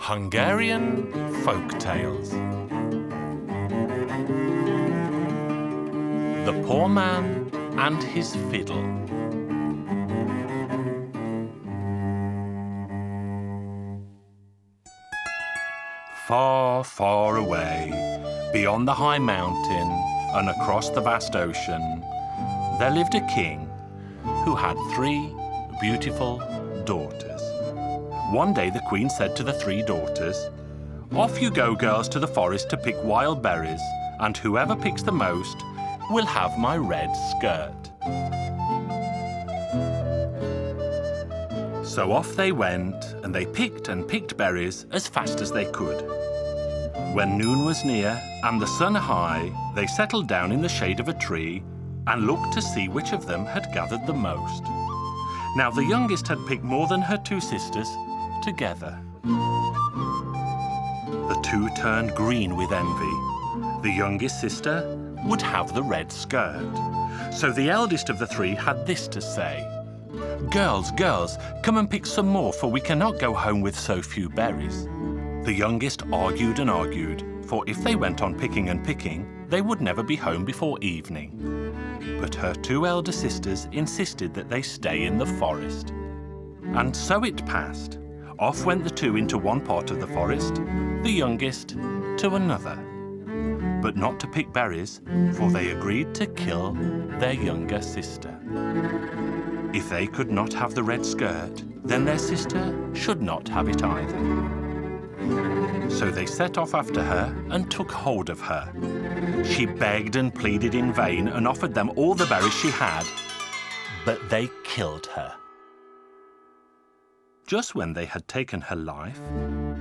Hungarian Folk Tales. The Poor Man and His Fiddle. Far, far away, beyond the high mountain and across the vast ocean, there lived a king who had 3 beautiful daughters. One day the queen said to the 3 daughters, "Off you go, girls, to the forest to pick wild berries, and whoever picks the most will have my red skirt." So off they went, and they picked and picked berries as fast as they could. When noon was near and the sun high, they settled down in the shade of a tree and looked to see which of them had gathered the most. Now the youngest had picked more than her 2 sisters together. The 2 turned green with envy. The youngest sister would have the red skirt. So the eldest of the 3 had this to say: "Girls, girls, come and pick some more, for we cannot go home with so few berries." The youngest argued and argued, for if they went on picking and picking, they would never be home before evening. But her 2 elder sisters insisted that they stay in the forest. And so it passed. Off went the 2 into one part of the forest, the youngest to another. But not to pick berries, for they agreed to kill their younger sister. If they could not have the red skirt, then their sister should not have it either. So they set off after her and took hold of her. She begged and pleaded in vain and offered them all the berries she had, but they killed her. Just when they had taken her life,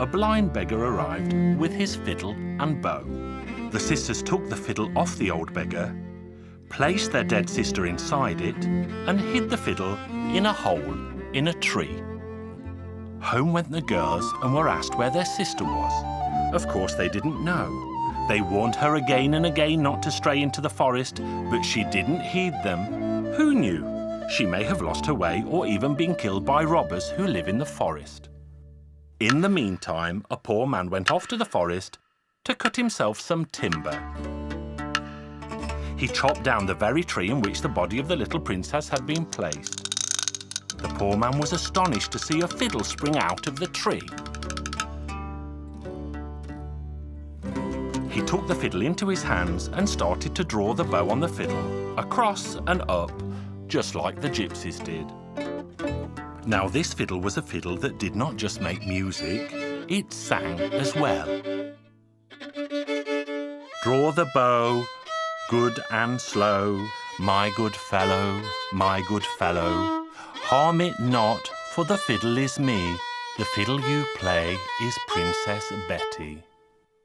a blind beggar arrived with his fiddle and bow. The sisters took the fiddle off the old beggar, placed their dead sister inside it, and hid the fiddle in a hole in a tree. Home went the girls and were asked where their sister was. Of course they didn't know. They warned her again and again not to stray into the forest, but she didn't heed them. Who knew? She may have lost her way or even been killed by robbers who live in the forest. In the meantime, a poor man went off to the forest to cut himself some timber. He chopped down the very tree in which the body of the little princess had been placed. The poor man was astonished to see a fiddle spring out of the tree. He took the fiddle into his hands and started to draw the bow on the fiddle, across and up, just like the gypsies did. Now this fiddle was a fiddle that did not just make music, it sang as well. "Draw the bow, good and slow, my good fellow, my good fellow. Harm it not, for the fiddle is me. The fiddle you play is Princess Betty."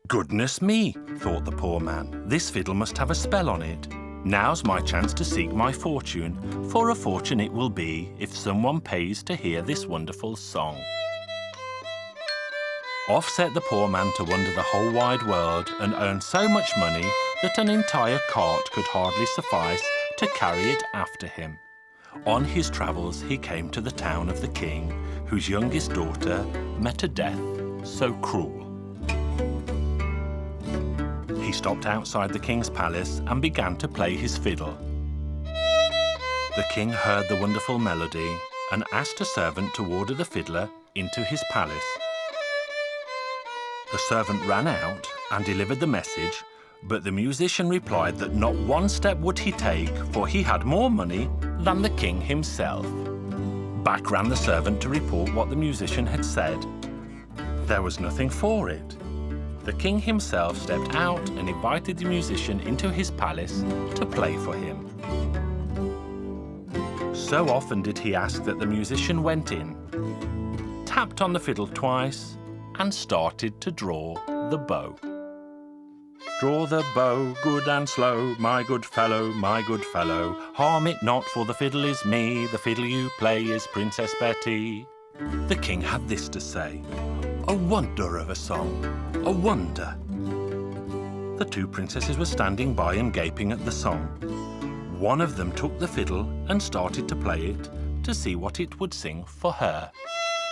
Goodness me, thought the poor man. This fiddle must have a spell on it. Now's my chance to seek my fortune, for a fortune it will be if someone pays to hear this wonderful song. Off set the poor man to wander the whole wide world and earn so much money that an entire cart could hardly suffice to carry it after him. On his travels he came to the town of the king, whose youngest daughter met a death so cruel. He stopped outside the king's palace and began to play his fiddle. The king heard the wonderful melody and asked a servant to order the fiddler into his palace. The servant ran out and delivered the message, but the musician replied that not one step would he take, for he had more money than the king himself. Back ran the servant to report what the musician had said. There was nothing for it. The king himself stepped out and invited the musician into his palace to play for him. So often did he ask that the musician went in, tapped on the fiddle twice, and started to draw the bow. "Draw the bow, good and slow, my good fellow, my good fellow. Harm it not, for the fiddle is me, the fiddle you play is Princess Betty." The king had this to say: "A wonder of a song, a wonder." The 2 princesses were standing by and gaping at the song. One of them took the fiddle and started to play it to see what it would sing for her.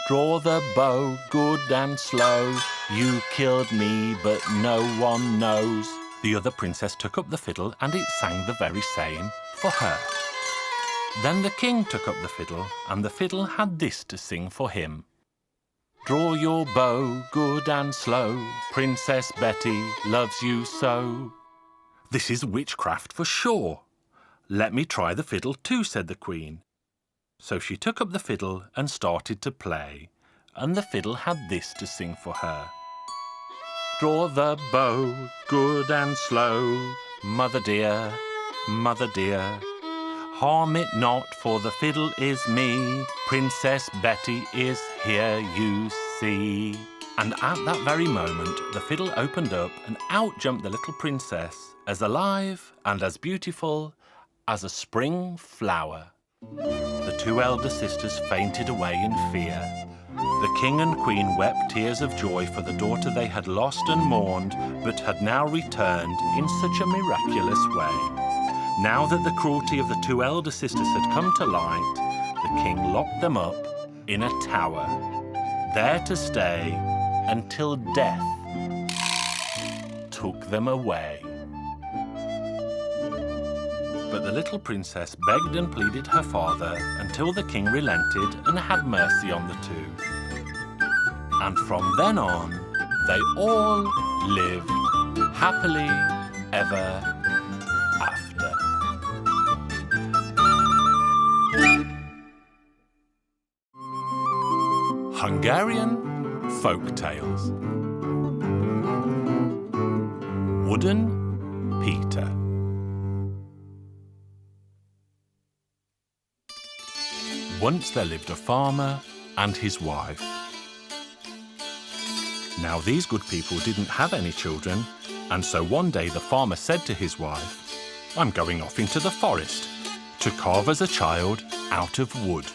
Draw the bow, good and slow. You killed me, but no one knows. The other princess took up the fiddle, and it sang the very same for her. Then the king took up the fiddle, and the fiddle had this to sing for him. Draw your bow, good and slow. Princess Betty loves you so. This is witchcraft for sure. Let me try the fiddle too, said the queen. So she took up the fiddle and started to play, and the fiddle had this to sing for her. Draw the bow, good and slow. Mother dear, harm it not, for the fiddle is me. Princess Betty is here, you see. And at that very moment, the fiddle opened up, and out jumped the little princess, as alive and as beautiful as a spring flower. The two elder sisters fainted away in fear. The king and queen wept tears of joy for the daughter they had lost and mourned, but had now returned in such a miraculous way. Now that the cruelty of the two elder sisters had come to light, the king locked them up in a tower, there to stay until death took them away. But the little princess begged and pleaded her father until the king relented and had mercy on the two. And from then on, they all lived happily ever after. Hungarian Folk Tales. Wooden Peter. Once there lived a farmer and his wife. Now these good people didn't have any children, and so one day the farmer said to his wife, "I'm going off into the forest to carve as a child out of wood."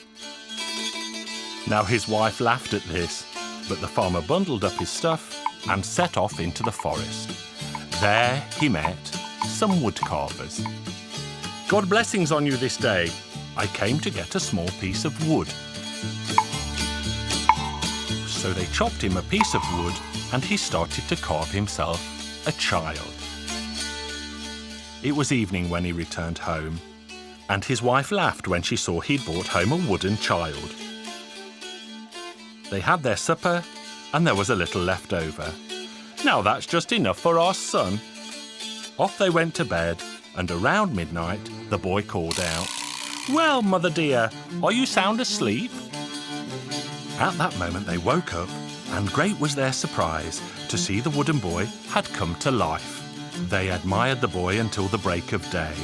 Now his wife laughed at this, but the farmer bundled up his stuff and set off into the forest. There he met some wood carvers. "God blessings on you this day. I came to get a small piece of wood." So they chopped him a piece of wood, and he started to carve himself a child. It was evening when he returned home, and his wife laughed when she saw he'd brought home a wooden child. They had their supper, and there was a little left over. "Now that's just enough for our son." Off they went to bed, and around midnight the boy called out, "Well, mother dear, are you sound asleep?" At that moment they woke up, and great was their surprise to see the wooden boy had come to life. They admired the boy until the break of day,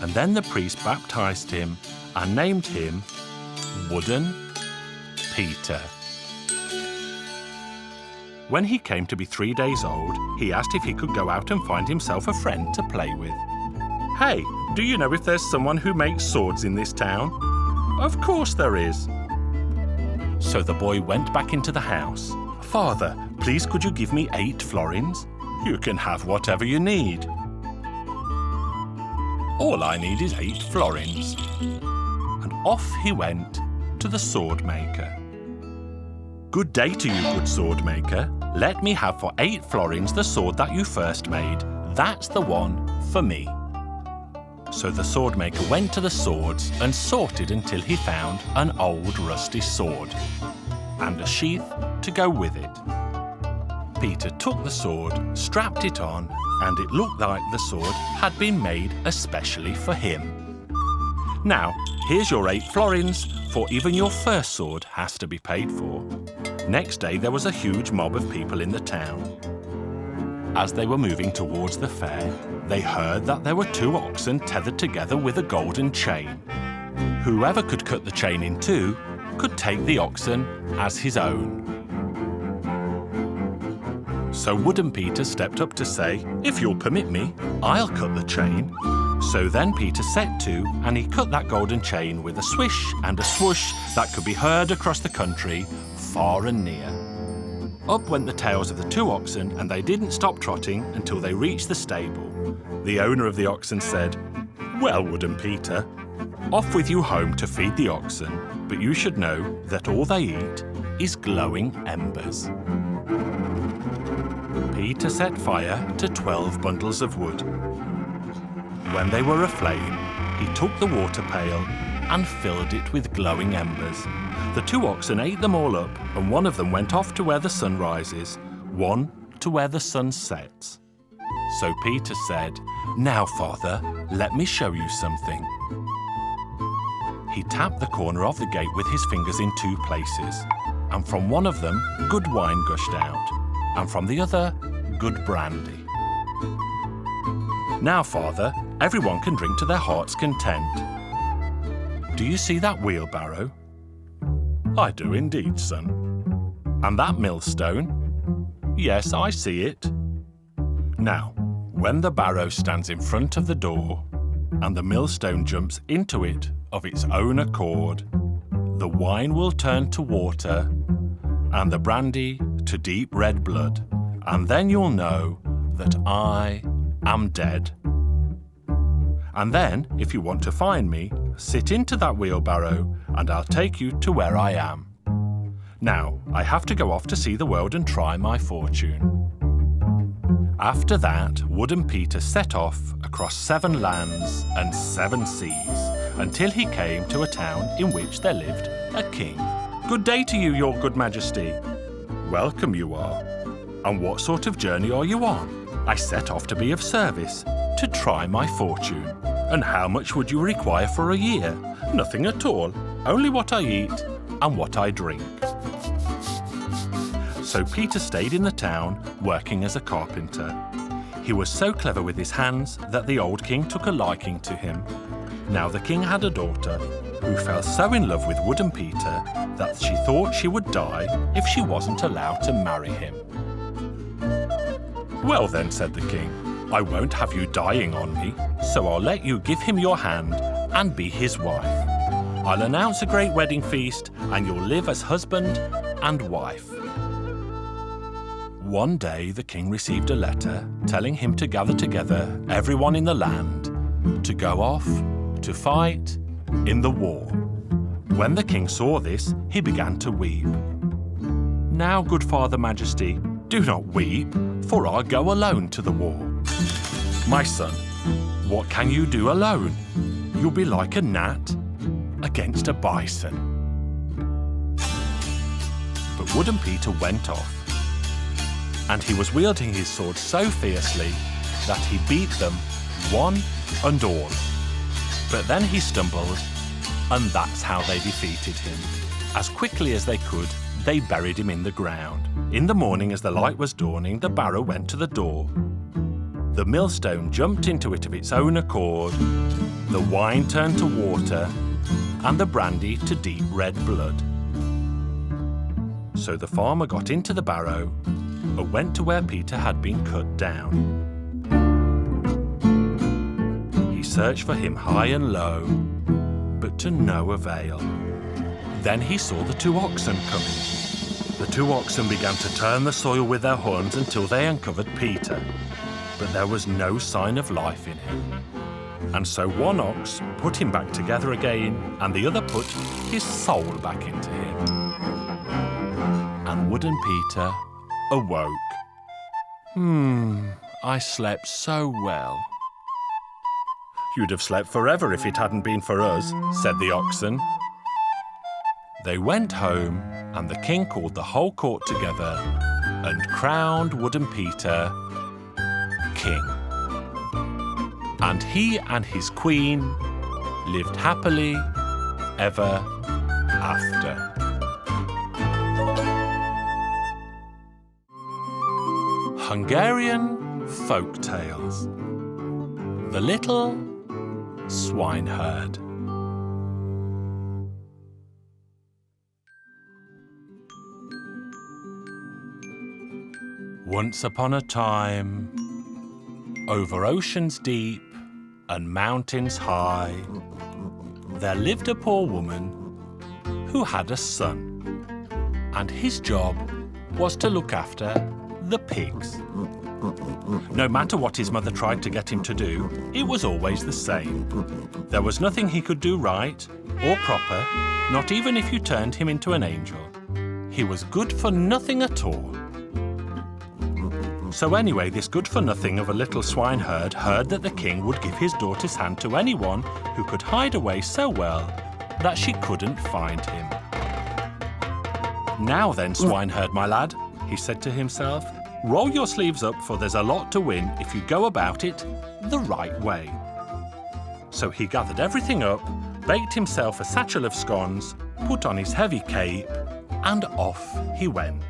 and then the priest baptized him and named him Wooden Peter. When he came to be 3 days old, he asked if he could go out and find himself a friend to play with. "Hey, do you know if there's someone who makes swords in this town?" "Of course there is." So the boy went back into the house. "Father, please could you give me 8 florins? You can have whatever you need." "All I need is 8 florins." And off he went to the sword maker. "Good day to you, good sword maker. Let me have for 8 florins the sword that you first made. That's the one for me." So the sword maker went to the swords and sorted until he found an old rusty sword and a sheath to go with it. Peter took the sword, strapped it on, and it looked like the sword had been made especially for him. "Now, here's your 8 florins, for even your first sword has to be paid for." Next day there was a huge mob of people in the town. As they were moving towards the fair, they heard that there were 2 oxen tethered together with a golden chain. Whoever could cut the chain in 2 could take the oxen as his own. So Wooden Peter stepped up to say, "If you'll permit me, I'll cut the chain." So then Peter set to, and he cut that golden chain with a swish and a swoosh that could be heard across the country, far and near. Up went the tails of the 2 oxen, and they didn't stop trotting until they reached the stable. The owner of the oxen said, "Well, Wooden Peter, Off with you home to feed the oxen, but you should know that all they eat is glowing embers. Peter set fire to 12 bundles of wood. When they were aflame, he took the water pail and filled it with glowing embers. The 2 oxen ate them all up, and one of them went off to where the sun rises, one to where the sun sets. So Peter said, "Now, Father, let me show you something." He tapped the corner of the gate with his fingers in 2 places, and from one of them good wine gushed out, and from the other good brandy. "Now, Father, everyone can drink to their heart's content. Do you see that wheelbarrow?" "I do indeed, son." "And that millstone?" "Yes, I see it." "Now, when the barrow stands in front of the door and the millstone jumps into it of its own accord, the wine will turn to water and the brandy to deep red blood, and then you'll know that I am dead. And then, if you want to find me, sit into that wheelbarrow and I'll take you to where I am. Now, I have to go off to see the world and try my fortune." After that, Wooden Peter set off across 7 lands and 7 seas until he came to a town in which there lived a king. "Good day to you, your good majesty." "Welcome you are. And what sort of journey are you on?" "I set off to be of service, to try my fortune." "And how much would you require for a year?" "Nothing at all, only what I eat and what I drink." So Peter stayed in the town, working as a carpenter. He was so clever with his hands that the old king took a liking to him. Now the king had a daughter who fell so in love with Wooden Peter that she thought she would die if she wasn't allowed to marry him. "Well then," said the king, "I won't have you dying on me, so I'll let you give him your hand and be his wife. I'll announce a great wedding feast and you'll live as husband and wife." One day the king received a letter telling him to gather together everyone in the land to go off to fight in the war. When the king saw this, he began to weep. "Now, good Father Majesty, do not weep, for I'll go alone to the war." "My son, what can you do alone? You'll be like a gnat against a bison." But Wooden Peter went off, and he was wielding his sword so fiercely that he beat them one and all. But then he stumbled, and that's how they defeated him. As quickly as they could, they buried him in the ground. In the morning, as the light was dawning, the barrow went to the door. The millstone jumped into it of its own accord, the wine turned to water, and the brandy to deep red blood. So the farmer got into the barrow and went to where Peter had been cut down. He searched for him high and low, but to no avail. Then he saw the 2 oxen coming. The 2 oxen began to turn the soil with their horns until they uncovered Peter, but there was no sign of life in him. And so one ox put him back together again, and the other put his soul back into him. And Wooden Peter awoke. I slept so well." "You'd have slept forever if it hadn't been for us," said the oxen. They went home, and the king called the whole court together and crowned Wooden Peter king. And he and his queen lived happily ever after. Hungarian Folk Tales. The Little Swineherd. Once upon a time, over oceans deep and mountains high, there lived a poor woman who had a son, and his job was to look after the pigs. No matter what his mother tried to get him to do, it was always the same. There was nothing he could do right or proper, not even if you turned him into an angel. He was good for nothing at all. So anyway, this good-for-nothing of a little swineherd heard that the king would give his daughter's hand to anyone who could hide away so well that she couldn't find him. "Now then, swineherd, my lad," he said to himself, "roll your sleeves up, for there's a lot to win if you go about it the right way." So he gathered everything up, baked himself a satchel of scones, put on his heavy cape, and off he went.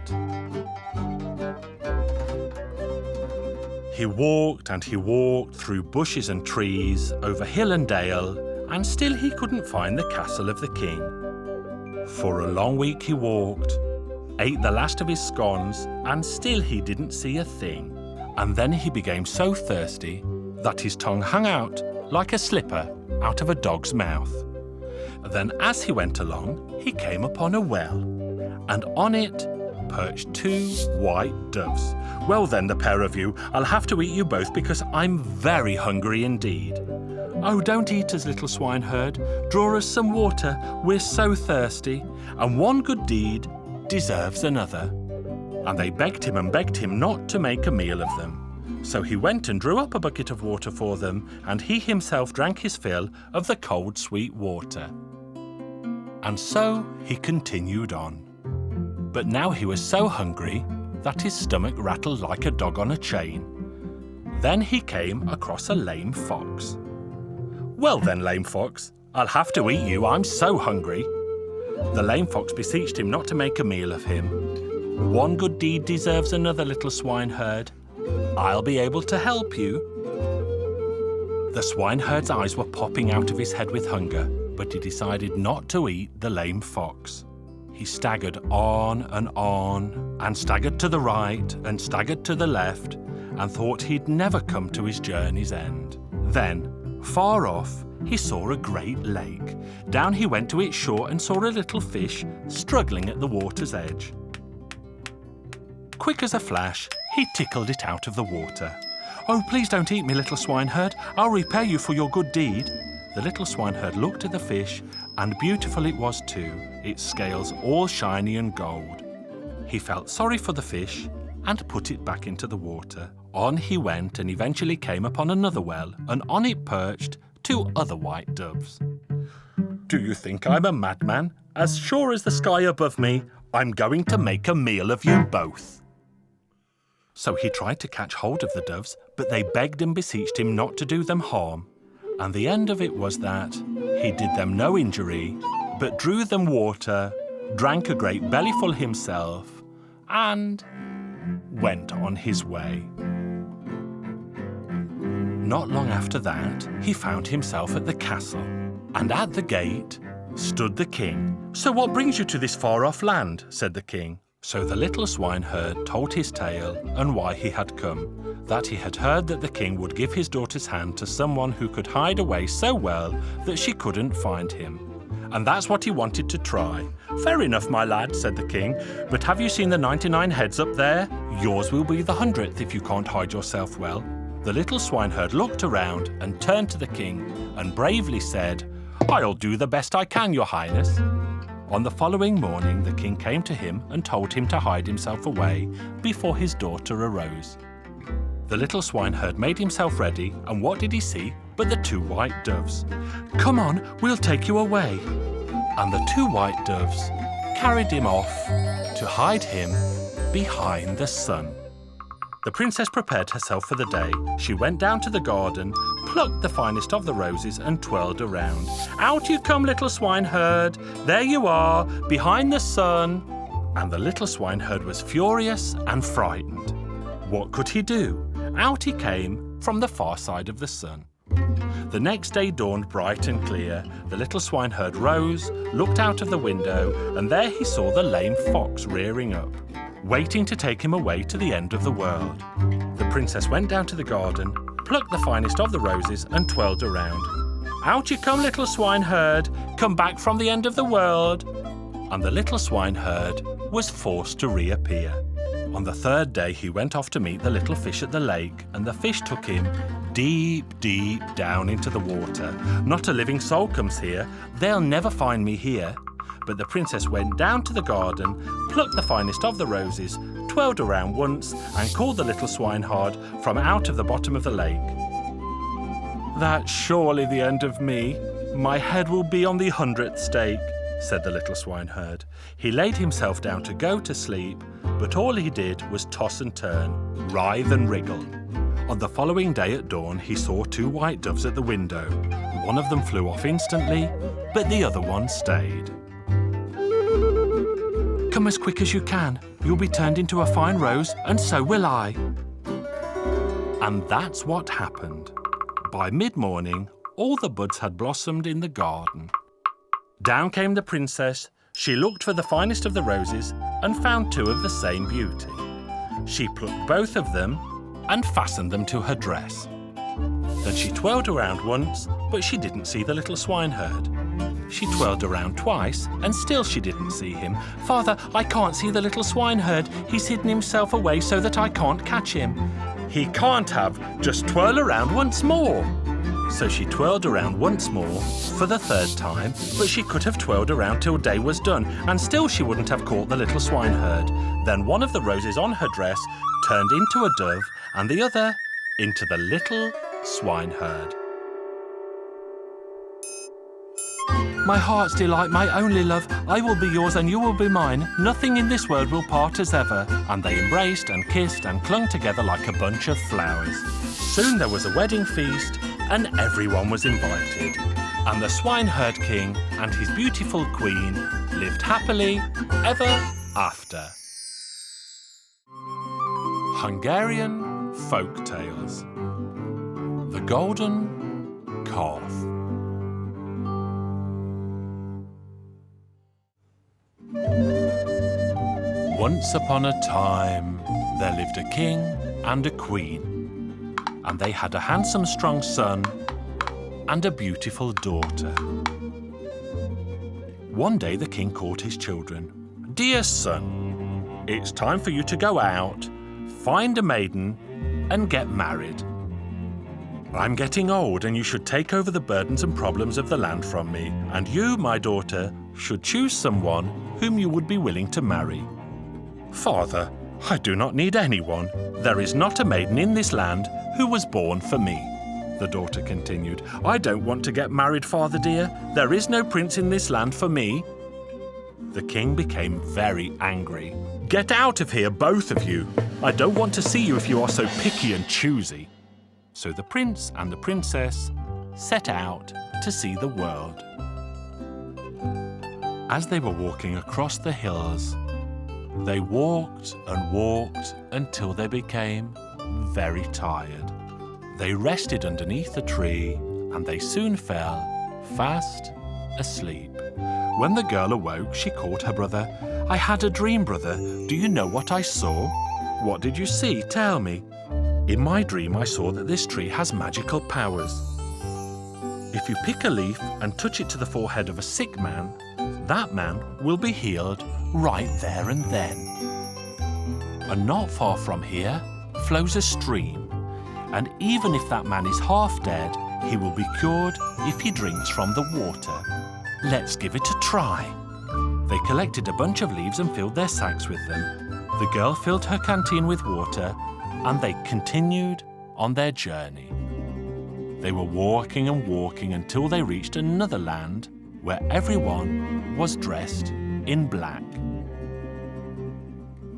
He walked and he walked through bushes and trees, over hill and dale, and still he couldn't find the castle of the king. For a long week he walked, ate the last of his scones, and still he didn't see a thing. And then he became so thirsty that his tongue hung out like a slipper out of a dog's mouth. Then as he went along, he came upon a well, and on it perched 2 white doves. "Well then, the pair of you, I'll have to eat you both because I'm very hungry indeed." "Oh, don't eat us, little swineherd. Draw us some water. We're so thirsty, and one good deed deserves another." And they begged him not to make a meal of them. So he went and drew up a bucket of water for them, and he himself drank his fill of the cold, sweet water. And so he continued on. But now he was so hungry that his stomach rattled like a dog on a chain. Then he came across a lame fox. "Well then, lame fox, I'll have to eat you, I'm so hungry." The lame fox beseeched him not to make a meal of him. "One good deed deserves another, little swineherd. I'll be able to help you." The swineherd's eyes were popping out of his head with hunger, but he decided not to eat the lame fox. He staggered on, and staggered to the right, and staggered to the left, and thought he'd never come to his journey's end. Then, far off, he saw a great lake. Down he went to its shore and saw a little fish struggling at the water's edge. Quick as a flash, he tickled it out of the water. "Oh, please don't eat me, little swineherd. I'll repay you for your good deed." The little swineherd looked at the fish, and beautiful it was too, its scales all shiny and gold. He felt sorry for the fish and put it back into the water. On he went and eventually came upon another well, and on it perched 2 other white doves. "Do you think I'm a madman? As sure as the sky above me, I'm going to make a meal of you both." So he tried to catch hold of the doves, but they begged and beseeched him not to do them harm. And the end of it was that he did them no injury, but drew them water, drank a great bellyful himself, and went on his way. Not long after that, he found himself at the castle, and at the gate stood the king. "So what brings you to this far-off land?" said the king. So the little swineherd told his tale and why he had come, that he had heard that the king would give his daughter's hand to someone who could hide away so well that she couldn't find him. And that's what he wanted to try. "Fair enough, my lad," said the king, "but have you seen the 99 heads up there? Yours will be the 100th if you can't hide yourself well." The little swineherd looked around and turned to the king and bravely said, "I'll do the best I can, your highness." On the following morning, the king came to him and told him to hide himself away before his daughter arose. The little swineherd made himself ready, and what did he see but the 2 white doves? "Come on, we'll take you away." And the 2 white doves carried him off to hide him behind the sun. The princess prepared herself for the day. She went down to the garden, plucked the finest of the roses and twirled around. "Out you come, little swineherd. There you are, behind the sun." And the little swineherd was furious and frightened. What could he do? Out he came from the far side of the sun. The next day dawned bright and clear. The little swineherd rose, looked out of the window, and there he saw the lame fox rearing up, waiting to take him away to the end of the world. The princess went down to the garden, plucked the finest of the roses and twirled around. "Out you come, little swineherd. Come back from the end of the world." And the little swineherd was forced to reappear. On the third day, he went off to meet the little fish at the lake, and the fish took him deep, deep down into the water. Not a living soul comes here. They'll never find me here. But the princess went down to the garden, plucked the finest of the roses, twirled around once, and called the little swineherd from out of the bottom of the lake. "That's surely the end of me. My head will be on the 100th stake," said the little swineherd. He laid himself down to go to sleep, but all he did was toss and turn, writhe and wriggle. On the following day at dawn, he saw 2 white doves at the window. One of them flew off instantly, but the other one stayed. "Come as quick as you can. You'll be turned into a fine rose, and so will I." And that's what happened. By mid-morning, all the buds had blossomed in the garden. Down came the princess. She looked for the finest of the roses and found 2 of the same beauty. She plucked both of them and fastened them to her dress. Then she twirled around once, but she didn't see the little swineherd. She twirled around twice, and still she didn't see him. "Father, I can't see the little swineherd. He's hidden himself away so that I can't catch him." "He can't have. Just twirl around once more." So she twirled around once more for the 3rd time, but she could have twirled around till day was done, and still she wouldn't have caught the little swineherd. Then one of the roses on her dress turned into a dove, and the other into the little swineherd. "My heart's delight, my only love, I will be yours and you will be mine. Nothing in this world will part us ever." And they embraced and kissed and clung together like a bunch of flowers. Soon there was a wedding feast, and everyone was invited. And the swineherd king and his beautiful queen lived happily ever after. Hungarian Folk Tales. The Golden Calf. Once upon a time, there lived a king and a queen, and they had a handsome, strong son and a beautiful daughter. One day the king called his children. "Dear son, it's time for you to go out, find a maiden, and get married. I'm getting old, and you should take over the burdens and problems of the land from me, and you, my daughter, should choose someone whom you would be willing to marry." "Father, I do not need anyone. There is not a maiden in this land who was born for me," the daughter continued. "I don't want to get married, father dear. There is no prince in this land for me." The king became very angry. "Get out of here, both of you. I don't want to see you if you are so picky and choosy." So the prince and the princess set out to see the world. As they were walking across the hills, they walked and walked until they became very tired. They rested underneath a tree, and they soon fell fast asleep. When the girl awoke, she called her brother. "I had a dream, brother. Do you know what I saw?" "What did you see? Tell me." "In my dream, I saw that this tree has magical powers. If you pick a leaf and touch it to the forehead of a sick man, that man will be healed right there and then. And not far from here flows a stream, and even if that man is half dead, he will be cured if he drinks from the water. Let's give it a try." They collected a bunch of leaves and filled their sacks with them. The girl filled her canteen with water, and they continued on their journey. They were walking and walking until they reached another land where everyone was dressed in black.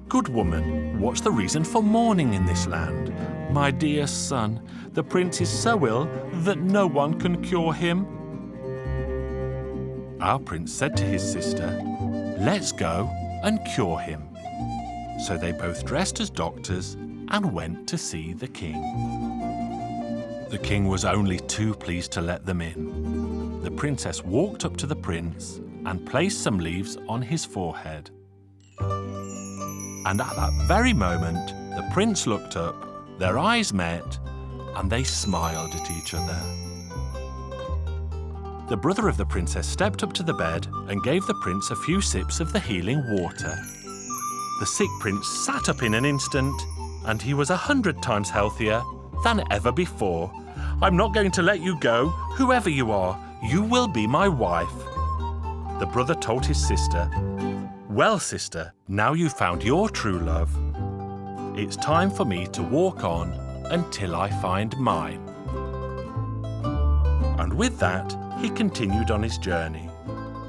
"Good woman, what's the reason for mourning in this land?" "My dear son, the prince is so ill that no one can cure him." Our prince said to his sister, "Let's go and cure him." So they both dressed as doctors and went to see the king. The king was only too pleased to let them in. The princess walked up to the prince and placed some leaves on his forehead. And at that very moment, the prince looked up, their eyes met, and they smiled at each other. The brother of the princess stepped up to the bed and gave the prince a few sips of the healing water. The sick prince sat up in an instant, and he was 100 times healthier than ever before. "I'm not going to let you go, whoever you are. You will be my wife." The brother told his sister, "Well, sister, now you've found your true love. It's time for me to walk on until I find mine." And with that, he continued on his journey.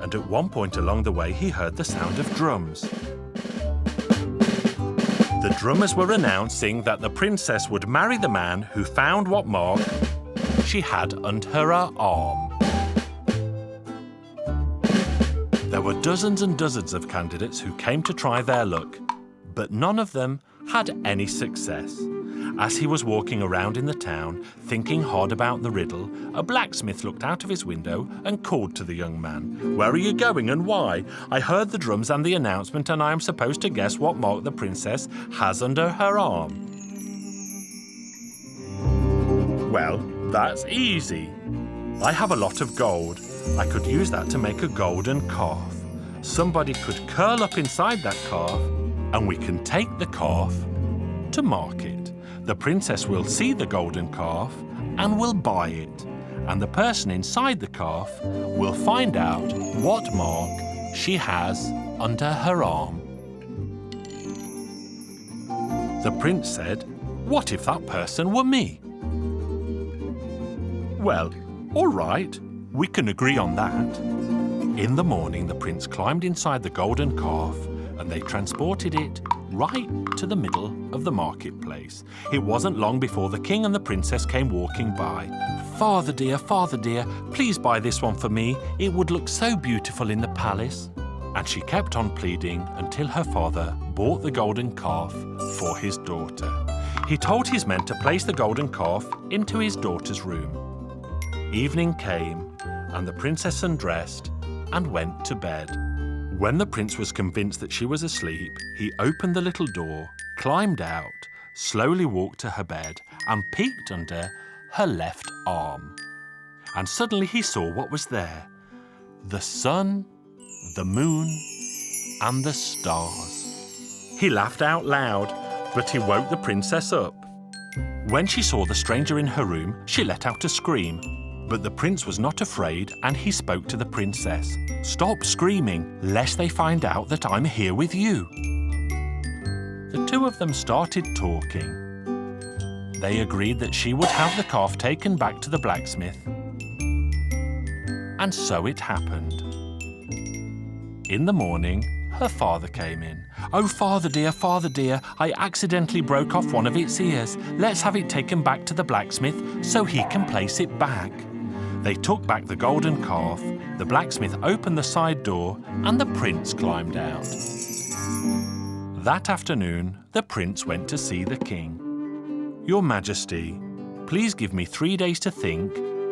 And at one point along the way, he heard the sound of drums. The drummers were announcing that the princess would marry the man who found what mark she had under her arm. There were dozens and dozens of candidates who came to try their luck, but none of them had any success. As he was walking around in the town, thinking hard about the riddle, a blacksmith looked out of his window and called to the young man. "Where are you going and why? I heard the drums and the announcement, and I am supposed to guess what mark the princess has under her arm." "Well, that's easy. I have a lot of gold. I could use that to make a golden calf. Somebody could curl up inside that calf, and we can take the calf to market. The princess will see the golden calf and will buy it, and the person inside the calf will find out what mark she has under her arm." The prince said, "What if that person were me?" "Well, all right, we can agree on that." In the morning, the prince climbed inside the golden calf, and they transported it right to the middle of the marketplace. It wasn't long before the king and the princess came walking by. Father dear, please buy this one for me. It would look so beautiful in the palace." And she kept on pleading until her father bought the golden calf for his daughter. He told his men to place the golden calf into his daughter's room. Evening came, and the princess undressed and went to bed. When the prince was convinced that she was asleep, he opened the little door, climbed out, slowly walked to her bed, and peeked under her left arm. And suddenly he saw what was there: the sun, the moon, and the stars. He laughed out loud, but he woke the princess up. When she saw the stranger in her room, she let out a scream. But the prince was not afraid, and he spoke to the princess. "Stop screaming, lest they find out that I'm here with you." The two of them started talking. They agreed that she would have the calf taken back to the blacksmith. And so it happened. In the morning, her father came in. "Oh, father dear, I accidentally broke off one of its ears. Let's have it taken back to the blacksmith so he can place it back." They took back the golden calf, the blacksmith opened the side door, and the prince climbed out. That afternoon, the prince went to see the king. "Your Majesty, please give me 3 days to think,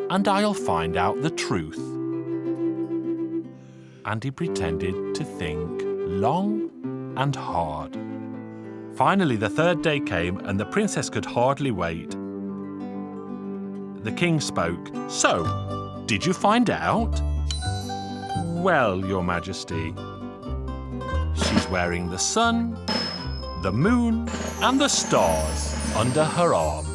and I'll find out the truth." And he pretended to think long and hard. Finally, the 3rd day came, and the princess could hardly wait. The king spoke. "So, did you find out?" "Well, Your Majesty, she's wearing the sun, the moon, and the stars under her arm."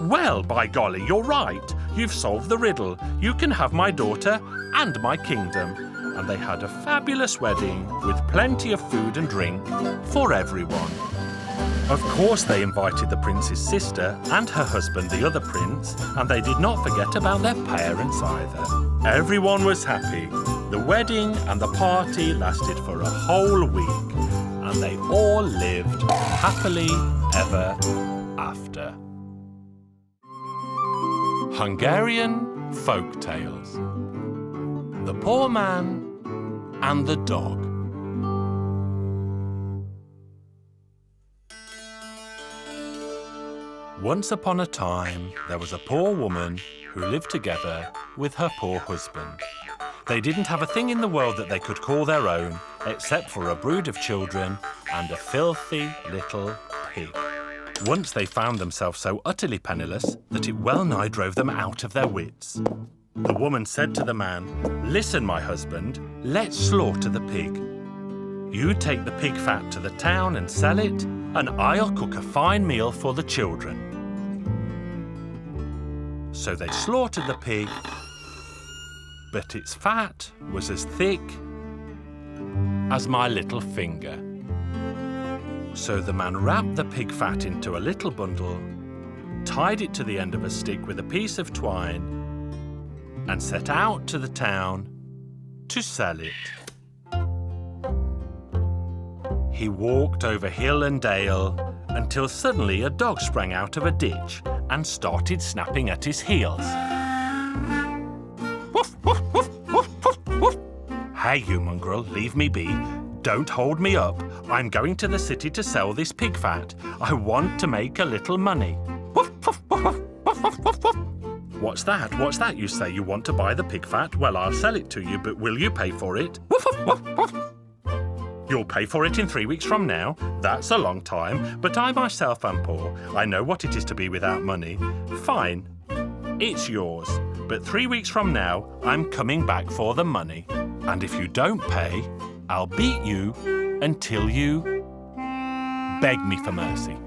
"Well, by golly, you're right. You've solved the riddle. You can have my daughter and my kingdom." And they had a fabulous wedding with plenty of food and drink for everyone. Of course, they invited the prince's sister and her husband, the other prince, and they did not forget about their parents either. Everyone was happy. The wedding and the party lasted for a whole week, and they all lived happily ever after. Hungarian Folk Tales. The Poor Man and the Dog. Once upon a time, there was a poor woman who lived together with her poor husband. They didn't have a thing in the world that they could call their own, except for a brood of children and a filthy little pig. Once they found themselves so utterly penniless that it well nigh drove them out of their wits. The woman said to the man, "Listen, my husband, let's slaughter the pig." You take the pig fat to the town and sell it, and I'll cook a fine meal for the children. So they slaughtered the pig, but its fat was as thick as my little finger. So the man wrapped the pig fat into a little bundle, tied it to the end of a stick with a piece of twine, and set out to the town to sell it. He walked over hill and dale until suddenly a dog sprang out of a ditch and started snapping at his heels. Woof, woof, woof, woof, woof, woof. Hey, you mongrel, leave me be. Don't hold me up. I'm going to the city to sell this pig fat. I want to make a little money. Woof, woof, woof, woof, woof, woof, woof. What's that? What's that? You say you want to buy the pig fat? Well, I'll sell it to you, but will you pay for it? Woof, woof, woof, woof. You'll pay for it in 3 weeks from now. That's a long time, but I myself am poor. I know what it is to be without money. Fine, it's yours. But 3 weeks from now, I'm coming back for the money. And if you don't pay, I'll beat you until you beg me for mercy.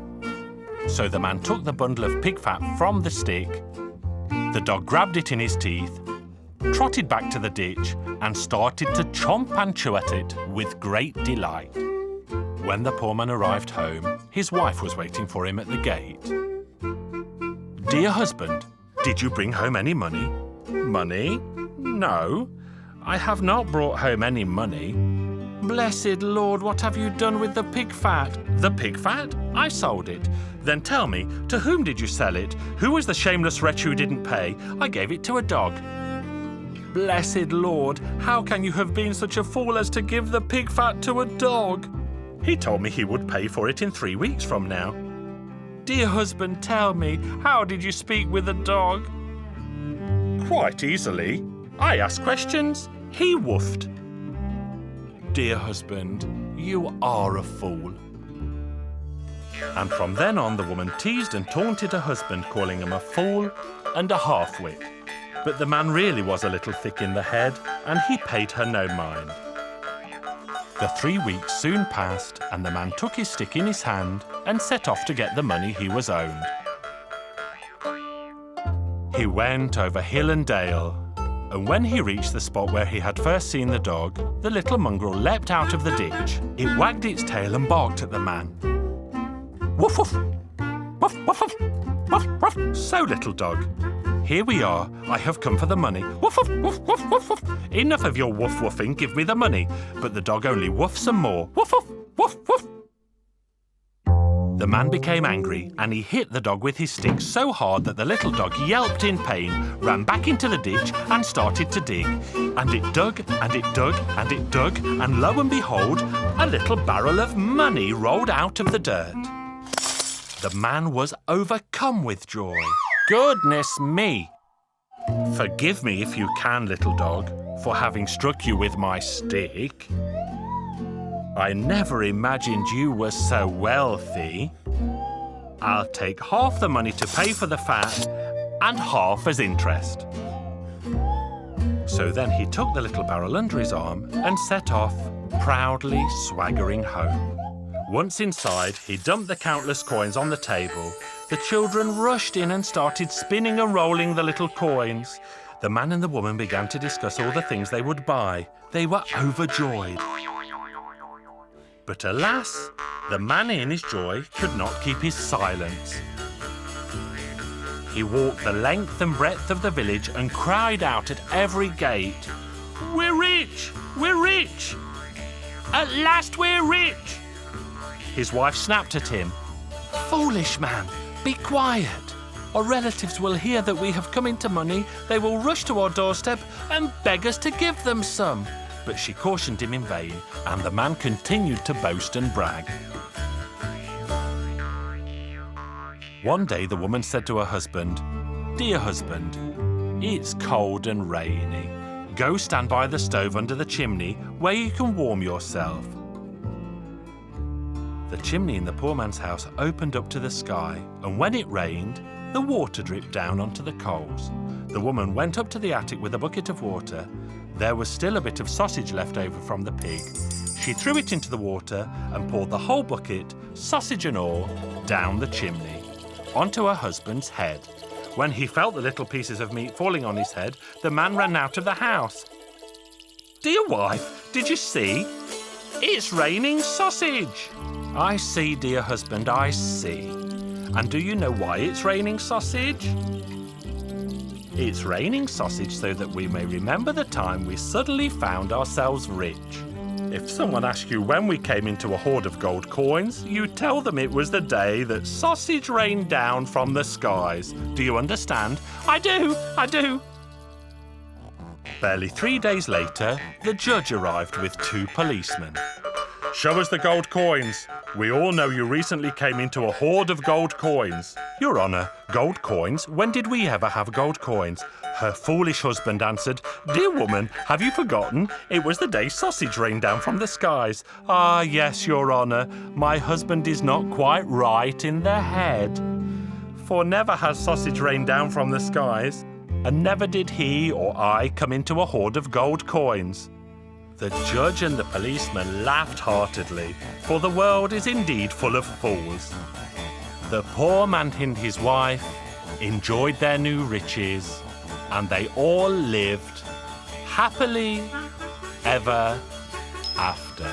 So the man took the bundle of pig fat from the stick. The dog grabbed it in his teeth, trotted back to the ditch and started to chomp and chew at it with great delight. When the poor man arrived home, his wife was waiting for him at the gate. Dear husband, did you bring home any money? Money? No, I have not brought home any money. Blessed Lord, what have you done with the pig fat? The pig fat? I sold it. Then tell me, to whom did you sell it? Who was the shameless wretch who didn't pay? I gave it to a dog. Blessed Lord, how can you have been such a fool as to give the pig fat to a dog? He told me he would pay for it in 3 weeks from now. Dear husband, tell me, how did you speak with the dog? Quite easily. I asked questions. He woofed. Dear husband, you are a fool. And from then on, the woman teased and taunted her husband, calling him a fool and a half-wit. But the man really was a little thick in the head, and he paid her no mind. The 3 weeks soon passed, and the man took his stick in his hand and set off to get the money he was owed. He went over hill and dale, and when he reached the spot where he had first seen the dog, the little mongrel leapt out of the ditch. It wagged its tail and barked at the man. Woof, woof, woof, woof, woof, woof, woof. So, little dog, here we are. I have come for the money. Woof, woof, woof, woof, woof, woof. Enough of your woof woofing. Give me the money. But the dog only woofed some more. Woof, woof, woof, woof. The man became angry and he hit the dog with his stick so hard that the little dog yelped in pain, ran back into the ditch and started to dig. And it dug and it dug and it dug, and lo and behold, a little barrel of money rolled out of the dirt. The man was overcome with joy. Goodness me! Forgive me if you can, little dog, for having struck you with my stick. I never imagined you were so wealthy. I'll take half the money to pay for the fat and half as interest. So then he took the little barrel under his arm and set off, proudly swaggering home. Once inside, he dumped the countless coins on the table. The children rushed in and started spinning and rolling the little coins. The man and the woman began to discuss all the things they would buy. They were overjoyed. But alas, the man in his joy could not keep his silence. He walked the length and breadth of the village and cried out at every gate, "We're rich! We're rich! At last we're rich!" His wife snapped at him, "Foolish man, be quiet. Our relatives will hear that we have come into money. They will rush to our doorstep and beg us to give them some." But she cautioned him in vain, and the man continued to boast and brag. One day the woman said to her husband, "Dear husband, it's cold and rainy. Go stand by the stove under the chimney where you can warm yourself." The chimney in the poor man's house opened up to the sky, and when it rained, the water dripped down onto the coals. The woman went up to the attic with a bucket of water. There was still a bit of sausage left over from the pig. She threw it into the water and poured the whole bucket, sausage and all, down the chimney, onto her husband's head. When he felt the little pieces of meat falling on his head, the man ran out of the house. "Dear wife, did you see? It's raining sausage." "I see, dear husband, I see. And do you know why it's raining sausage?" "It's raining sausage so that we may remember the time we suddenly found ourselves rich. If someone asks you when we came into a hoard of gold coins, you tell them it was the day that sausage rained down from the skies. Do you understand?" "I do." Barely 3 days later, the judge arrived with 2 policemen. "Show us the gold coins. We all know you recently came into a hoard of gold coins." "Your Honour, gold coins? When did we ever have gold coins?" Her foolish husband answered, "Dear woman, have you forgotten? It was the day sausage rained down from the skies." "Ah, yes, Your Honour. My husband is not quite right in the head. For never has sausage rained down from the skies, and never did he or I come into a hoard of gold coins." The judge and the policeman laughed heartily, for the world is indeed full of fools. The poor man and his wife enjoyed their new riches, and they all lived happily ever after.